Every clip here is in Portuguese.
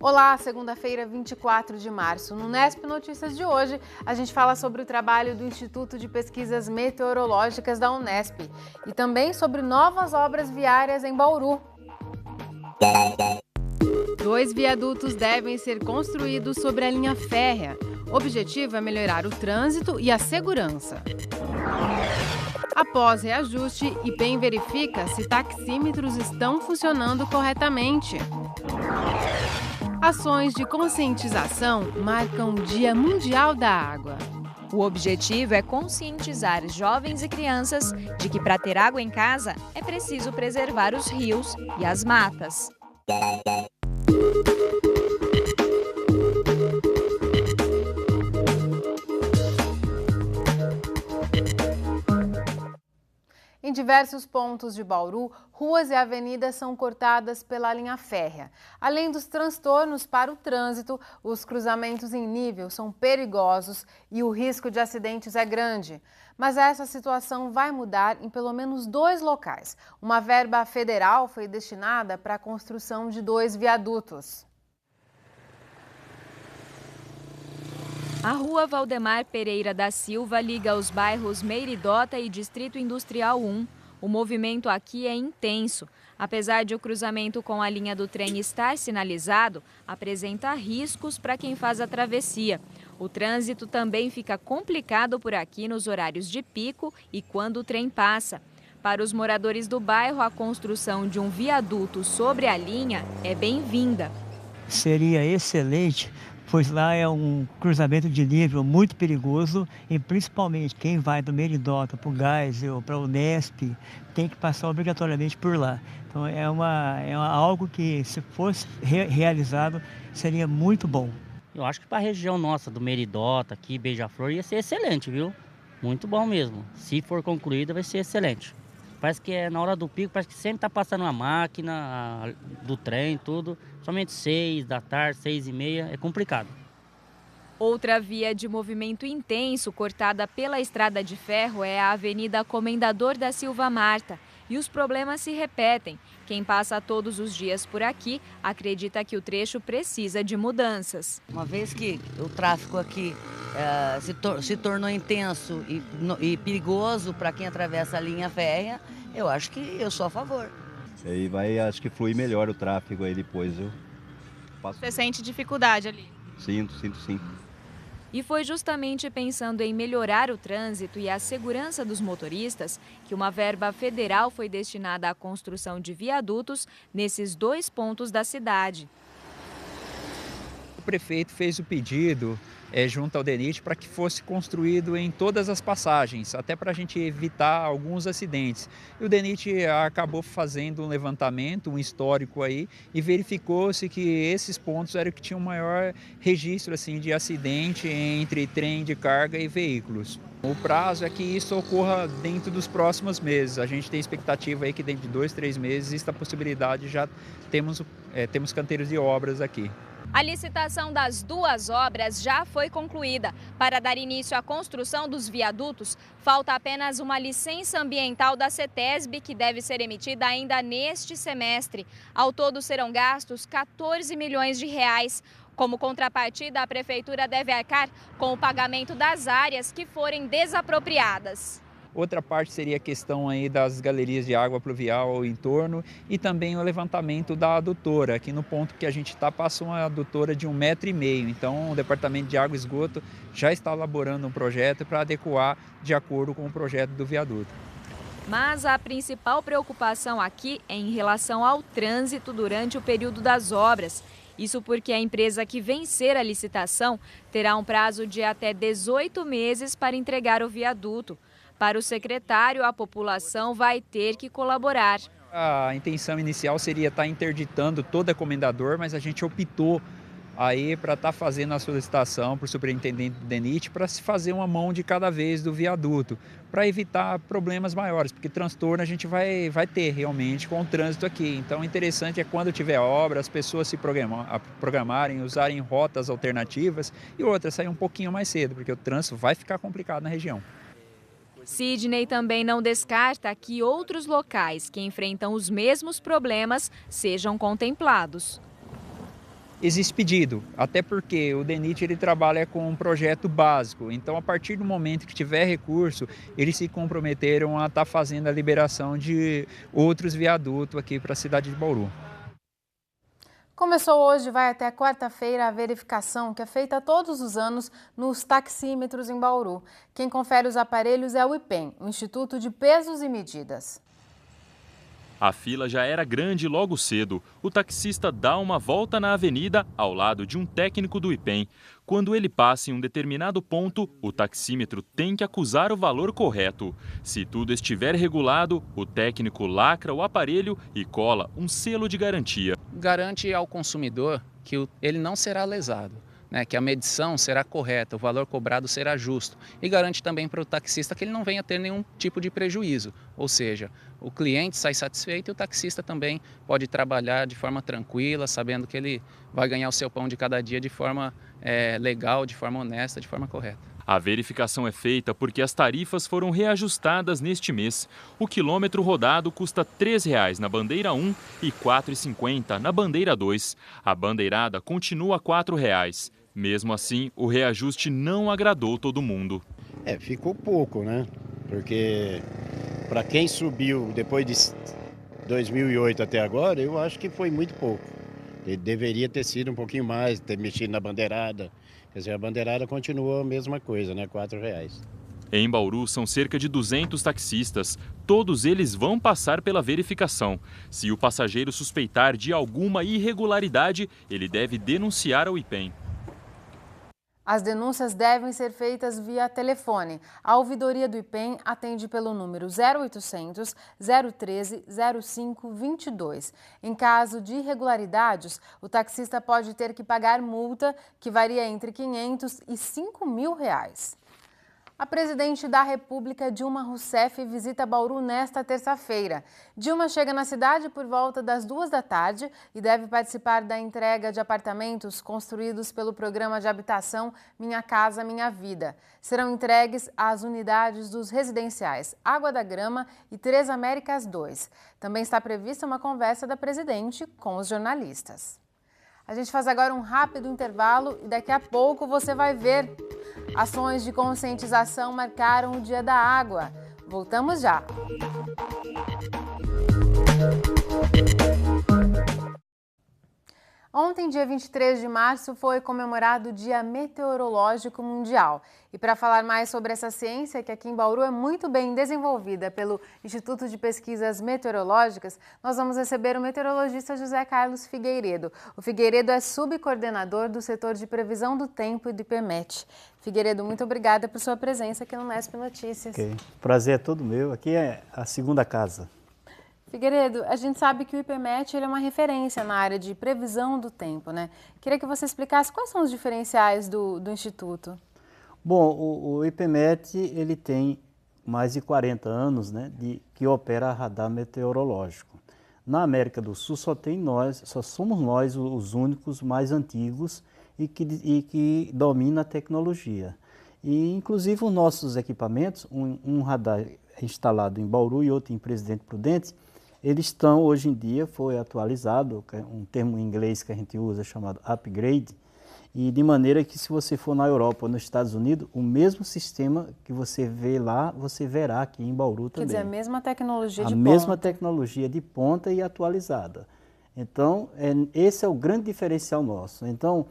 Olá, segunda-feira, 24 de março. No Unesp Notícias de hoje, a gente fala sobre o trabalho do Instituto de Pesquisas Meteorológicas da Unesp e também sobre novas obras viárias em Bauru. 2 viadutos devem ser construídos sobre a linha férrea. O objetivo é melhorar o trânsito e a segurança. Após reajuste, IPEM verifica se taxímetros estão funcionando corretamente. Ações de conscientização marcam o Dia Mundial da Água. O objetivo é conscientizar jovens e crianças de que para ter água em casa é preciso preservar os rios e as matas. Em diversos pontos de Bauru, ruas e avenidas são cortadas pela linha férrea. Além dos transtornos para o trânsito, os cruzamentos em nível são perigosos e o risco de acidentes é grande. Mas essa situação vai mudar em pelo menos 2 locais. Uma verba federal foi destinada para a construção de 2 viadutos. A rua Valdemar Pereira da Silva liga os bairros Meiridota e Distrito Industrial 1. O movimento aqui é intenso. Apesar de o cruzamento com a linha do trem estar sinalizado, apresenta riscos para quem faz a travessia. O trânsito também fica complicado por aqui nos horários de pico e quando o trem passa. Para os moradores do bairro, a construção de um viaduto sobre a linha é bem-vinda. Seria excelente, pois lá é um cruzamento de nível muito perigoso e principalmente quem vai do Meiridota para o Geisel, para o Unesp, tem que passar obrigatoriamente por lá. Então é algo que, se fosse realizado, seria muito bom. Eu acho que para a região nossa do Meiridota, aqui, Beija-Flor, ia ser excelente, viu? Muito bom mesmo. Se for concluída, vai ser excelente. Parece que é na hora do pico, parece que sempre está passando uma máquina do trem, tudo. Somente 6 da tarde, 6h30, é complicado. Outra via de movimento intenso cortada pela estrada de ferro é a Avenida Comendador da Silva Marta. E os problemas se repetem. Quem passa todos os dias por aqui acredita que o trecho precisa de mudanças. Uma vez que o tráfego aqui se tornou intenso e perigoso para quem atravessa a linha férrea, eu acho que eu sou a favor. Aí vai, acho que flui melhor o tráfego aí depois. Você sente dificuldade ali? Sinto sim. E foi justamente pensando em melhorar o trânsito e a segurança dos motoristas que uma verba federal foi destinada à construção de viadutos nesses 2 pontos da cidade. O prefeito fez o pedido junto ao DENIT para que fosse construído em todas as passagens, até para a gente evitar alguns acidentes. E o DENIT acabou fazendo um levantamento, um histórico aí, e verificou-se que esses pontos eram que tinham maior registro assim, de acidente entre trem de carga e veículos. O prazo é que isso ocorra dentro dos próximos meses. A gente tem expectativa aí que dentro de 2, 3 meses exista a possibilidade, já temos canteiros de obras aqui. A licitação das 2 obras já foi concluída. Para dar início à construção dos viadutos, falta apenas uma licença ambiental da CETESB, que deve ser emitida ainda neste semestre. Ao todo serão gastos 14 milhões de reais. Como contrapartida, a Prefeitura deve arcar com o pagamento das áreas que forem desapropriadas. Outra parte seria a questão aí das galerias de água pluvial ao entorno e também o levantamento da adutora. Aqui no ponto que a gente está, passa uma adutora de 1,5 m. Então o Departamento de Água e Esgoto já está elaborando um projeto para adequar de acordo com o projeto do viaduto. Mas a principal preocupação aqui é em relação ao trânsito durante o período das obras. Isso porque a empresa que vencer a licitação terá um prazo de até 18 meses para entregar o viaduto. Para o secretário, a população vai ter que colaborar. A intenção inicial seria estar interditando todo a Comendador, mas a gente optou aí para estar fazendo a solicitação para o superintendente do DENIT para se fazer uma mão de cada vez do viaduto, para evitar problemas maiores, porque transtorno a gente vai ter realmente com o trânsito aqui. Então o interessante é quando tiver obra, as pessoas se programarem, usarem rotas alternativas e outras sair um pouquinho mais cedo, porque o trânsito vai ficar complicado na região. Sidney também não descarta que outros locais que enfrentam os mesmos problemas sejam contemplados. existe pedido, até porque o DENIT ele trabalha com um projeto básico, então a partir do momento que tiver recurso, eles se comprometeram a estar fazendo a liberação de outros viadutos aqui para a cidade de Bauru. Começou hoje e vai até quarta-feira a verificação que é feita todos os anos nos taxímetros em Bauru. Quem confere os aparelhos é o IPEM, o Instituto de Pesos e Medidas. A fila já era grande logo cedo. O taxista dá uma volta na avenida ao lado de um técnico do IPEM. Quando ele passa em um determinado ponto, o taxímetro tem que acusar o valor correto. Se tudo estiver regulado, o técnico lacra o aparelho e cola um selo de garantia. Garante ao consumidor que ele não será lesado, né, que a medição será correta, o valor cobrado será justo. E garante também para o taxista que ele não venha ter nenhum tipo de prejuízo. Ou seja, o cliente sai satisfeito e o taxista também pode trabalhar de forma tranquila, sabendo que ele vai ganhar o seu pão de cada dia de forma legal, de forma honesta, de forma correta. A verificação é feita porque as tarifas foram reajustadas neste mês. O quilômetro rodado custa R$ 3,00 na bandeira 1 e R$ 4,50 na bandeira 2. A bandeirada continua R$ 4,00. Mesmo assim, o reajuste não agradou todo mundo. Ficou pouco, né? Porque para quem subiu depois de 2008 até agora, eu acho que foi muito pouco. Ele deveria ter sido um pouquinho mais, ter mexido na bandeirada. Quer dizer, a bandeirada continua a mesma coisa, né? R$ 4,00. Em Bauru são cerca de 200 taxistas. Todos eles vão passar pela verificação. Se o passageiro suspeitar de alguma irregularidade, ele deve denunciar ao IPEM. As denúncias devem ser feitas via telefone. A ouvidoria do IPEM atende pelo número 0800 013 0522. Em caso de irregularidades, o taxista pode ter que pagar multa que varia entre R$ 500 e R$ 5.000. A presidente da República, Dilma Rousseff, visita Bauru nesta terça-feira. Dilma chega na cidade por volta das 14h e deve participar da entrega de apartamentos construídos pelo programa de habitação Minha Casa Minha Vida. Serão entregues às unidades dos residenciais Água da Grama e Três Américas 2. Também está prevista uma conversa da presidente com os jornalistas. A gente faz agora um rápido intervalo e daqui a pouco você vai ver. Ações de conscientização marcaram o Dia da Água. Voltamos já. Ontem, dia 23 de março, foi comemorado o Dia Meteorológico Mundial. E para falar mais sobre essa ciência, que aqui em Bauru é muito bem desenvolvida pelo Instituto de Pesquisas Meteorológicas, nós vamos receber o meteorologista José Carlos Figueiredo. O Figueiredo é subcoordenador do setor de previsão do tempo e do IPMET. Figueiredo, muito obrigada por sua presença aqui no Nesp Notícias. Okay. Prazer é todo meu. Aqui é a segunda casa. Figueiredo, a gente sabe que o IPMET ele é uma referência na área de previsão do tempo, né? Queria que você explicasse quais são os diferenciais do Instituto. Bom, o IPMET ele tem mais de 40 anos, né, que opera radar meteorológico. Na América do Sul só somos nós os únicos mais antigos e que domina a tecnologia. E inclusive os nossos equipamentos, um radar instalado em Bauru e outro em Presidente Prudente, eles estão, hoje em dia, foi atualizado, um termo em inglês que a gente usa chamado upgrade, e de maneira que se você for na Europa ou nos Estados Unidos, o mesmo sistema que você vê lá, você verá aqui em Bauru também. Quer dizer, a mesma tecnologia de ponta. A mesma tecnologia de ponta e atualizada. Então, esse é o grande diferencial nosso. Então,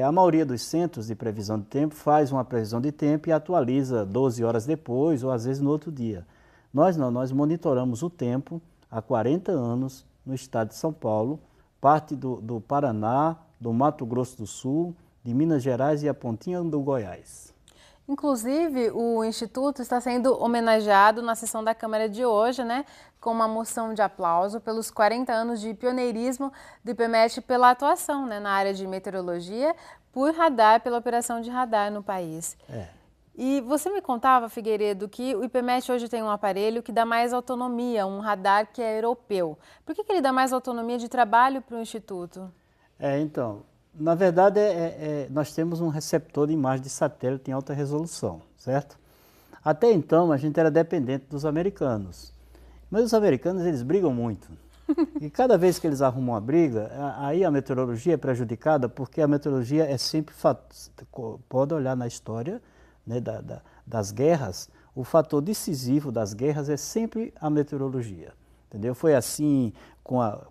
a maioria dos centros de previsão de tempo faz uma previsão de tempo e atualiza 12 horas depois ou às vezes no outro dia. Nós não, nós monitoramos o tempo há 40 anos no estado de São Paulo, parte do Paraná, do Mato Grosso do Sul, de Minas Gerais e a pontinha do Goiás. Inclusive, o Instituto está sendo homenageado na sessão da Câmara de hoje, né, com uma moção de aplauso pelos 40 anos de pioneirismo do IPMET pela atuação, né, na área de meteorologia, por radar, pela operação de radar no país. E você me contava, Figueiredo, que o IPMET hoje tem um aparelho que dá mais autonomia, um radar que é europeu. Por que ele dá mais autonomia de trabalho para o Instituto? Então, na verdade, nós temos um receptor de imagem de satélite em alta resolução, certo? Até então, a gente era dependente dos americanos. Mas os americanos, eles brigam muito. E cada vez que eles arrumam uma briga, aí a meteorologia é prejudicada, porque a meteorologia é sempre, pode olhar na história, né, das guerras, o fator decisivo das guerras é sempre a meteorologia, entendeu? Foi assim,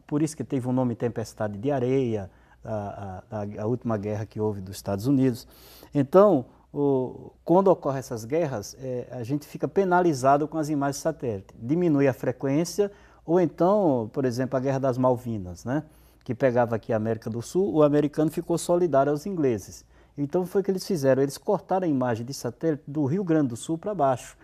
por isso que teve o nome tempestade de areia, a última guerra que houve dos Estados Unidos. Então, quando ocorrem essas guerras, a gente fica penalizado com as imagens de satélite, diminui a frequência. Ou então, por exemplo, a Guerra das Malvinas, né? Que pegava aqui a América do Sul, o americano ficou solidário aos ingleses. Então foi o que eles fizeram, eles cortaram a imagem de satélite do Rio Grande do Sul para baixo.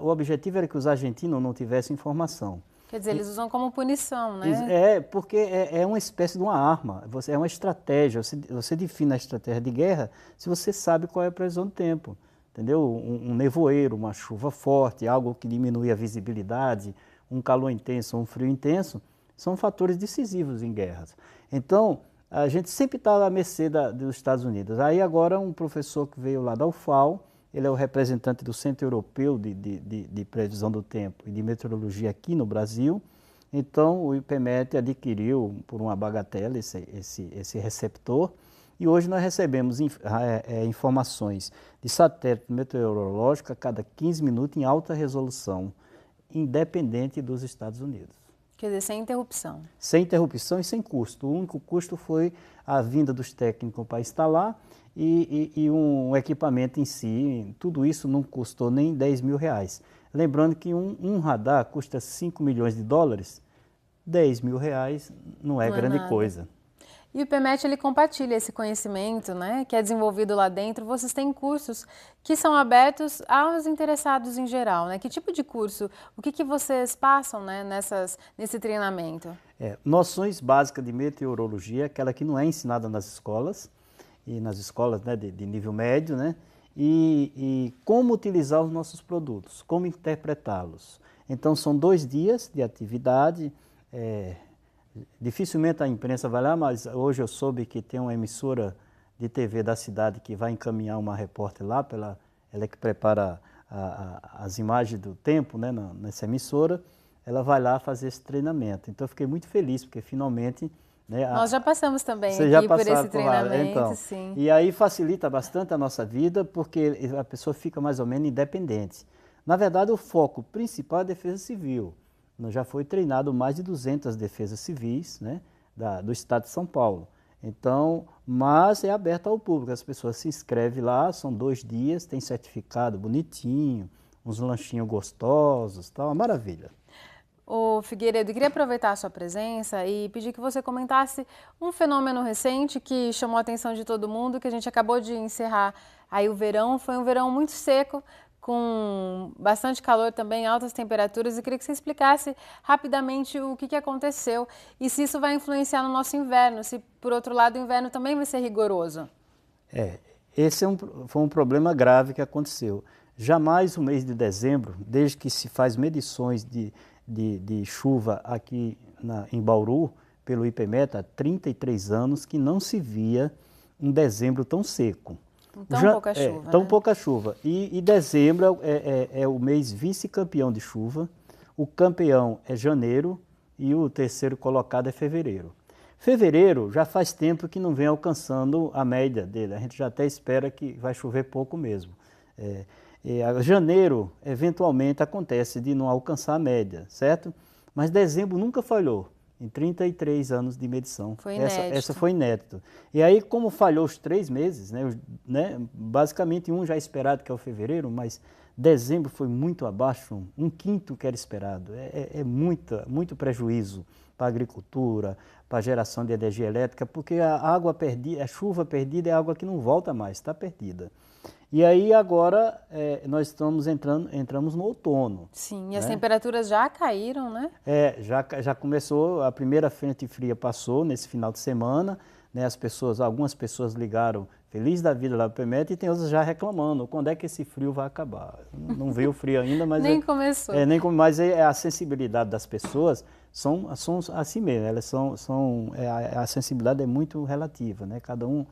O objetivo era que os argentinos não tivessem informação. Quer dizer, eles usam como punição, né? Porque é uma espécie de uma arma, é uma estratégia, você define a estratégia de guerra se você sabe qual é a previsão do tempo, entendeu? Um nevoeiro, uma chuva forte, algo que diminui a visibilidade, um calor intenso, um frio intenso, são fatores decisivos em guerras. Então, a gente sempre está à mercê dos Estados Unidos. Aí agora um professor que veio lá da UFAL, ele é o representante do Centro Europeu de Previsão do Tempo e de Meteorologia aqui no Brasil. Então, o IPMET adquiriu, por uma bagatela, esse receptor, e hoje nós recebemos informações de satélite meteorológico a cada 15 minutos em alta resolução, independente dos Estados Unidos. Quer dizer, sem interrupção. Sem interrupção e sem custo. O único custo foi a vinda dos técnicos para instalar e um equipamento em si. Tudo isso não custou nem 10 mil reais. Lembrando que um radar custa 5 milhões de dólares, 10 mil reais não é grande coisa. E o IPMET, ele compartilha esse conhecimento, né, que é desenvolvido lá dentro. Vocês têm cursos que são abertos aos interessados em geral, né? Que tipo de curso? O que vocês passam, né, nesse treinamento? Noções básicas de meteorologia, aquela que não é ensinada nas escolas, e nas escolas, né, de nível médio, né? E como utilizar os nossos produtos, como interpretá-los. Então, são 2 dias de atividade. Dificilmente a imprensa vai lá, mas hoje eu soube que tem uma emissora de TV da cidade que vai encaminhar uma repórter lá, ela que prepara as imagens do tempo, né, nessa emissora, ela vai lá fazer esse treinamento. Então eu fiquei muito feliz, porque finalmente... Né, nós já passamos também aqui por esse treinamento, então, sim. E aí facilita bastante a nossa vida, porque a pessoa fica mais ou menos independente. Na verdade, o foco principal é a defesa civil. Já foi treinado mais de 200 defesas civis, né, do estado de São Paulo. Então, mas é aberto ao público, as pessoas se inscrevem lá, são 2 dias, tem certificado bonitinho, uns lanchinhos gostosos, tá uma maravilha. Ô Figueiredo, eu queria aproveitar a sua presença e pedir que você comentasse um fenômeno recente que chamou a atenção de todo mundo, que a gente acabou de encerrar aí o verão, foi um verão muito seco, com bastante calor também, altas temperaturas. Eu queria que você explicasse rapidamente o que aconteceu e se isso vai influenciar no nosso inverno, se por outro lado o inverno também vai ser rigoroso. Esse foi um problema grave que aconteceu. Jamais o mês de dezembro, desde que se faz medições de chuva aqui em Bauru, pelo IPMET, há 33 anos que não se via um dezembro tão seco. Tão pouca chuva. Tão pouca chuva. E dezembro é o mês vice-campeão de chuva, o campeão é janeiro e o terceiro colocado é fevereiro. Fevereiro já faz tempo que não vem alcançando a média dele, a gente já até espera que vai chover pouco mesmo. Janeiro, eventualmente, acontece de não alcançar a média, certo? Mas dezembro nunca falhou. Em 33 anos de medição. Foi inédito. Essa foi inédito. E aí, como falhou os 3 meses, né, basicamente um já esperado, que é o fevereiro, mas dezembro foi muito abaixo, 1/5 que era esperado. Muito prejuízo para a agricultura, para a geração de energia elétrica, porque a chuva perdida é água que não volta mais, está perdida. E aí agora nós entramos no outono. Sim, e as temperaturas já caíram, né? Já começou, a primeira frente fria passou nesse final de semana, né? Algumas pessoas ligaram feliz da vida lá para o IPMET e tem outras já reclamando, quando é que esse frio vai acabar? Não veio o frio ainda, mas... Nem começou. Mas a sensibilidade das pessoas são assim mesmo, a sensibilidade é muito relativa, né? Cada um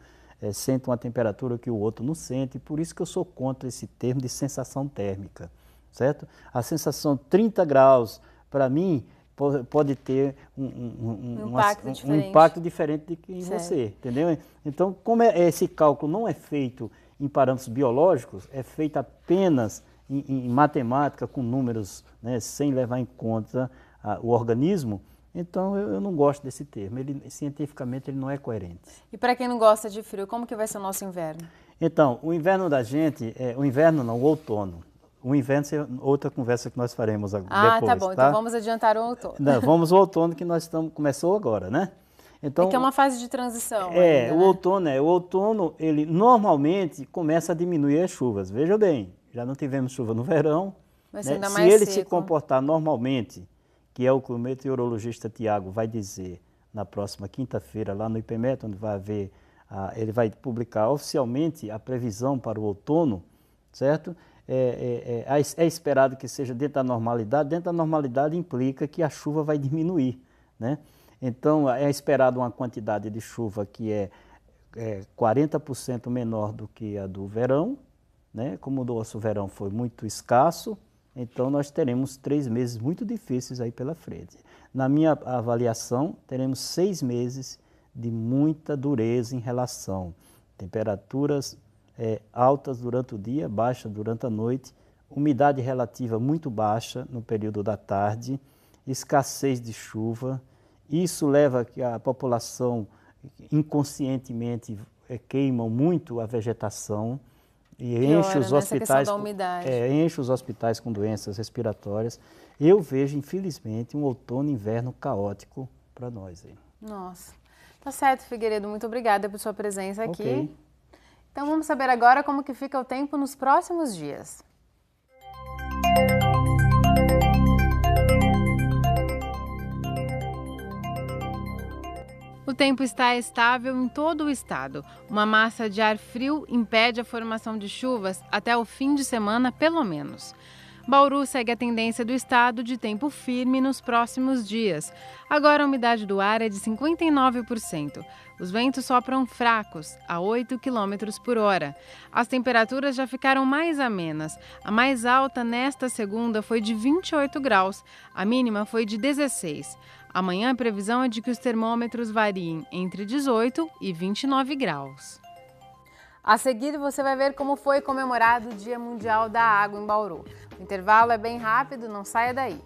sente uma temperatura que o outro não sente, por isso que eu sou contra esse termo de sensação térmica, certo? A sensação 30 graus, para mim, pode ter um impacto diferente de que em você, entendeu? Então, como esse cálculo não é feito em parâmetros biológicos, é feito apenas em matemática, com números, né, sem levar em conta o organismo, então eu não gosto desse termo. Cientificamente ele não é coerente. E para quem não gosta de frio, como que vai ser o nosso inverno? Então, o inverno da gente, o inverno não, o outono. O inverno é outra conversa que nós faremos depois. Tá bom. Então vamos adiantar o outono. Não, vamos ao outono que começou agora, né? Então, que é uma fase de transição. O outono, ele normalmente começa a diminuir as chuvas. Veja bem, já não tivemos chuva no verão. Vai ser ainda se mais ele seco. se comportar normalmente, que é o que o meteorologista Tiago vai dizer na próxima quinta-feira, lá no IPMET, onde vai haver, ele vai publicar oficialmente a previsão para o outono, certo? É esperado que seja dentro da normalidade. Dentro da normalidade implica que a chuva vai diminuir, né? Então, é esperado uma quantidade de chuva que é 40% menor do que a do verão, né? Como o nosso verão foi muito escasso, então nós teremos 3 meses muito difíceis aí pela frente. Na minha avaliação, teremos 6 meses de muita dureza em relação a temperaturas altas durante o dia, baixas durante a noite, umidade relativa muito baixa no período da tarde, escassez de chuva. Isso leva a que a população inconscientemente queima muito a vegetação e enche os hospitais, enche os hospitais com doenças respiratórias. Eu vejo, infelizmente, um outono e inverno caótico para nós aí. Nossa, tá certo, Figueiredo. Muito obrigada por sua presença aqui. Okay. Então vamos saber agora como que fica o tempo nos próximos dias. O tempo está estável em todo o estado. Uma massa de ar frio impede a formação de chuvas até o fim de semana, pelo menos. Bauru segue a tendência do estado de tempo firme nos próximos dias. Agora a umidade do ar é de 59%. Os ventos sopram fracos, a 8 km por hora. As temperaturas já ficaram mais amenas. A mais alta nesta segunda foi de 28 graus, a mínima foi de 16. Amanhã a previsão é de que os termômetros variem entre 18 e 29 graus. A seguir você vai ver como foi comemorado o Dia Mundial da Água em Bauru. O intervalo é bem rápido, não saia daí.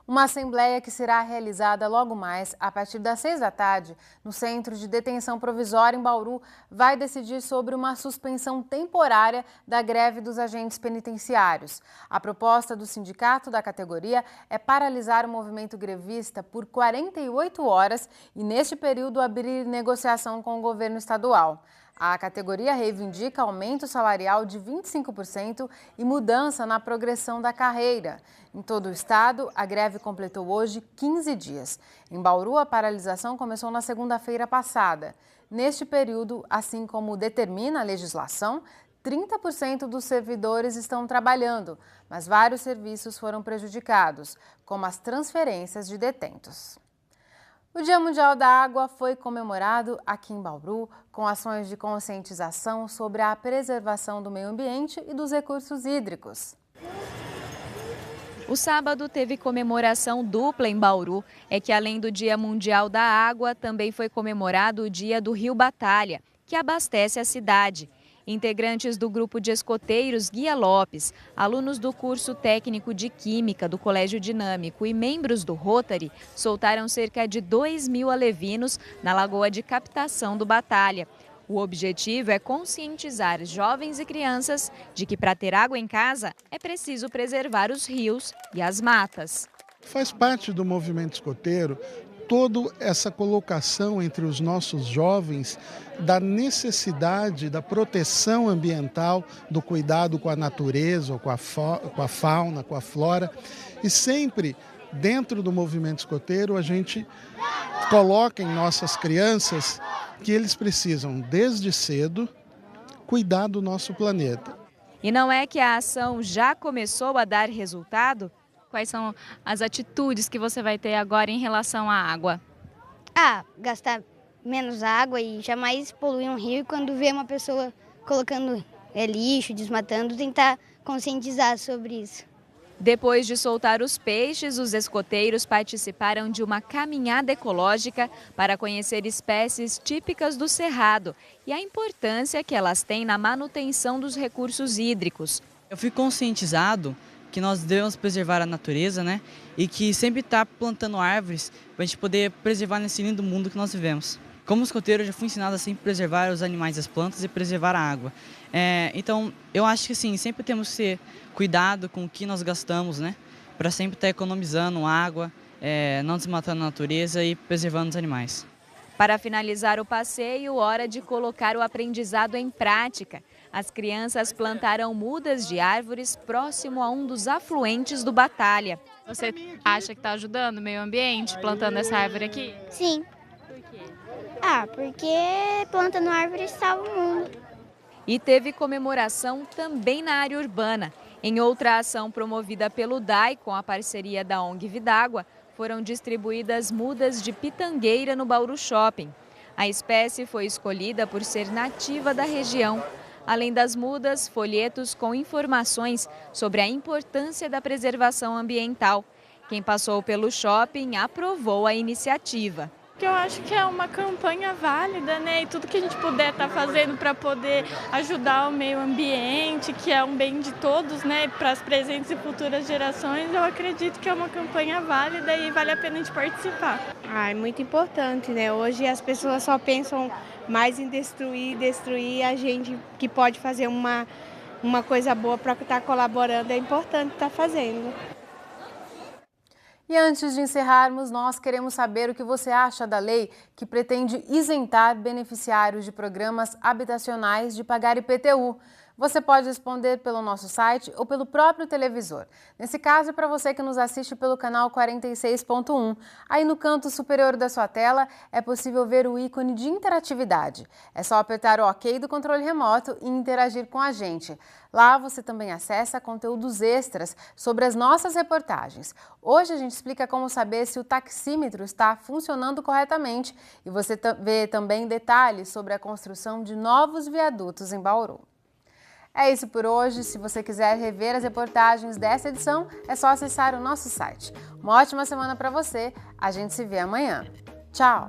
Uma assembleia que será realizada logo mais, a partir das 6 da tarde, no Centro de Detenção Provisória em Bauru, vai decidir sobre uma suspensão temporária da greve dos agentes penitenciários. A proposta do sindicato da categoria é paralisar o movimento grevista por 48 horas e, neste período, abrir negociação com o governo estadual. A categoria reivindica aumento salarial de 25% e mudança na progressão da carreira. Em todo o estado, a greve completou hoje 15 dias. Em Bauru, a paralisação começou na segunda-feira passada. Neste período, assim como determina a legislação, 30% dos servidores estão trabalhando, mas vários serviços foram prejudicados, como as transferências de detentos. O Dia Mundial da Água foi comemorado aqui em Bauru com ações de conscientização sobre a preservação do meio ambiente e dos recursos hídricos. O sábado teve comemoração dupla em Bauru. É que além do Dia Mundial da Água, também foi comemorado o Dia do Rio Batalha, que abastece a cidade. Integrantes do grupo de escoteiros Guia Lopes, alunos do curso técnico de Química do Colégio Dinâmico e membros do Rotary soltaram cerca de 2.000 alevinos na lagoa de captação do Batalha. O objetivo é conscientizar jovens e crianças de que para ter água em casa é preciso preservar os rios e as matas. Faz parte do movimento escoteiro toda essa colocação entre os nossos jovens da necessidade da proteção ambiental, do cuidado com a natureza, com a fauna, com a flora. E sempre dentro do movimento escoteiro a gente coloca em nossas crianças que eles precisam, desde cedo, cuidar do nosso planeta. E não é que a ação já começou a dar resultado? Quais são as atitudes que você vai ter agora em relação à água? Gastar menos água e jamais poluir um rio. E quando vê uma pessoa colocando lixo, desmatando, tentar conscientizar sobre isso. Depois de soltar os peixes, os escoteiros participaram de uma caminhada ecológica para conhecer espécies típicas do Cerrado e a importância que elas têm na manutenção dos recursos hídricos. Eu fui conscientizado que nós devemos preservar a natureza, né? E que sempre estar plantando árvores para a gente poder preservar nesse lindo mundo que nós vivemos. Como escoteiro, eu já fui ensinado a sempre preservar os animais e as plantas e preservar a água. Então, eu acho que assim, sempre temos que ter cuidado com o que nós gastamos, né? Para sempre estar economizando água, não desmatando a natureza e preservando os animais. Para finalizar o passeio, hora de colocar o aprendizado em prática. As crianças plantaram mudas de árvores próximo a um dos afluentes do Batalha. Você acha que está ajudando o meio ambiente plantando essa árvore aqui? Sim. Por quê? Porque plantando árvores salva o mundo. E teve comemoração também na área urbana. Em outra ação promovida pelo DAI, com a parceria da ONG Vidágua, foram distribuídas mudas de pitangueira no Bauru Shopping. A espécie foi escolhida por ser nativa da região. Além das mudas, folhetos com informações sobre a importância da preservação ambiental. Quem passou pelo shopping aprovou a iniciativa. Eu acho que é uma campanha válida, né? E tudo que a gente puder estar fazendo para poder ajudar o meio ambiente, que é um bem de todos, né? Para as presentes e futuras gerações, eu acredito que é uma campanha válida e vale a pena a gente participar. É muito importante, né? Hoje as pessoas só pensam mais em destruir, a gente que pode fazer uma coisa boa para estar colaborando, é importante estar fazendo. E antes de encerrarmos, nós queremos saber o que você acha da lei que pretende isentar beneficiários de programas habitacionais de pagar IPTU. Você pode responder pelo nosso site ou pelo próprio televisor. Nesse caso, é para você que nos assiste pelo canal 46.1. Aí no canto superior da sua tela é possível ver o ícone de interatividade. É só apertar o OK do controle remoto e interagir com a gente. Lá você também acessa conteúdos extras sobre as nossas reportagens. Hoje a gente explica como saber se o taxímetro está funcionando corretamente e você vê também detalhes sobre a construção de novos viadutos em Bauru. É isso por hoje. Se você quiser rever as reportagens dessa edição, é só acessar o nosso site. Uma ótima semana para você. A gente se vê amanhã. Tchau!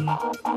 Thank you.